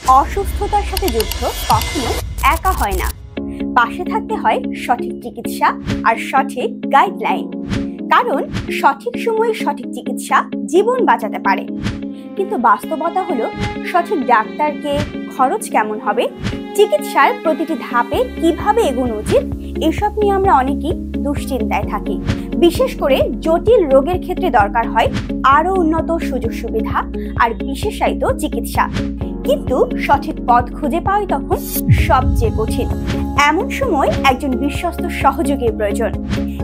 অসুস্থতার সাথে যুদ্ধ কখনো একা হয় না। পাশে থাকতে হয় সঠিক চিকিৎসা আর সঠিক গাইডলাইন। কারণ সঠিক সময়ে সঠিক চিকিৎসা জীবন বাঁচাতে পারে। কিন্তু বাস্তবতা হলো সঠিক ডাক্তারকে, খরচ কেমন হবে, চিকিৎসার প্রতিটি ধাপে কিভাবে এগোনো উচিত, এসব নিয়ে আমরা অনেকেই দুশ্চিন্তায় থাকি। বিশেষ করে জটিল রোগের ক্ষেত্রে দরকার হয় আরো উন্নত সুযোগ সুবিধা আর বিশেষায়িত চিকিৎসা। কিন্তু সঠিক পথ খুঁজে পাওয়াই তখন সবচেয়ে কঠিন। এমন সময় একজন বিশ্বস্ত সহযোগীর প্রয়োজন,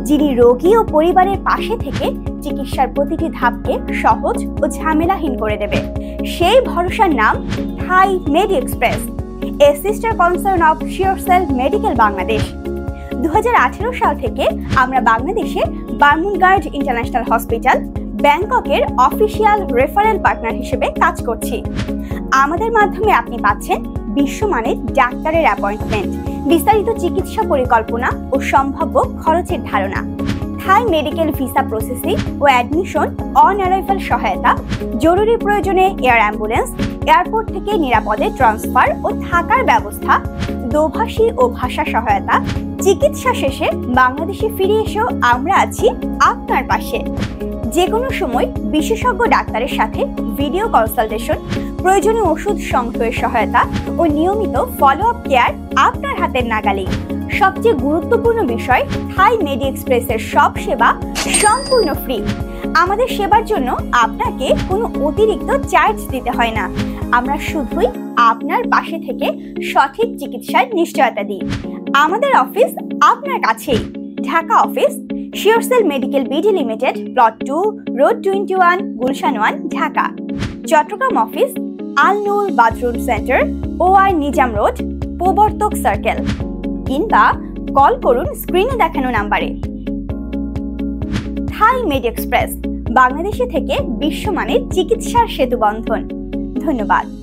যিনি রোগী ও পরিবারের পাশে থেকে চিকিৎসার প্রতিটি ধাপকে সহজ ও ঝামেলাহীন করে দেবে। সেই ভরসার নাম Thai Medi Express, a sister concern of Surecell medical Bangladesh. 2018 সাল থেকে আমরা বাংলাদেশে বার্মুডগার্ড ইন্টারন্যাশনাল হসপিটাল ব্যাংককের অফিসিয়াল রেফারেল পার্টনার হিসেবে কাজ করছি। আমাদের মাধ্যমে আপনি পাচ্ছেন বিশ্বমানের ডাক্তারের অ্যাপয়েন্টমেন্ট, বিস্তারিত চিকিৎসা পরিকল্পনা ও সম্ভাব্য খরচের ধারণা, থাই মেডিকেল ভিসা প্রসেসিং ও অ্যাডমিশন অন অ্যারাইভাল সহায়তা, জরুরি প্রয়োজনে এয়ার অ্যাম্বুলেন্স, এয়ারপোর্ট থেকে নিরাপদে ট্রান্সফার ও থাকার ব্যবস্থা, দোভাষী ও ভাষা সহায়তা। চিকিৎসা শেষে বাংলাদেশে ফিরে এসেও আমরা আছি আপনার পাশে। যে কোনো সময় বিশেষজ্ঞ ডাক্তারের সাথে ভিডিও কনসালটেশন, প্রয়োজনীয় ওষুধ সংগ্রহের সহায়তা ও নিয়মিত ফলো আপ কেয়ার আপনার হাতের নাগালেই। সবচেয়ে গুরুত্বপূর্ণ বিষয়, থাই মেডি এক্সপ্রেসের সব সেবা সম্পূর্ণ ফ্রি। আমাদের সেবার জন্য আপনাকে কোনো অতিরিক্ত চার্জ দিতে হয় না। আমরা শুধুই আপনার পাশে থেকে সঠিক চিকিৎসার নিশ্চয়তা দিই। আমাদের অফিস আপনার কাছেই। Dhaka office Suresell medical BD limited, plot 2, road 21, Gulshan 1, Dhaka. Chittagong office Al Noor bathroom centre, OR Nizam road, Probortok circle. কিংবা কল করুন স্ক্রিনে দেখানো নাম্বারে। থাই মেডি এক্সপ্রেস, বাংলাদেশে থেকে বিশ্বমানের চিকিৎসার সেতু বন্ধন। ধন্যবাদ।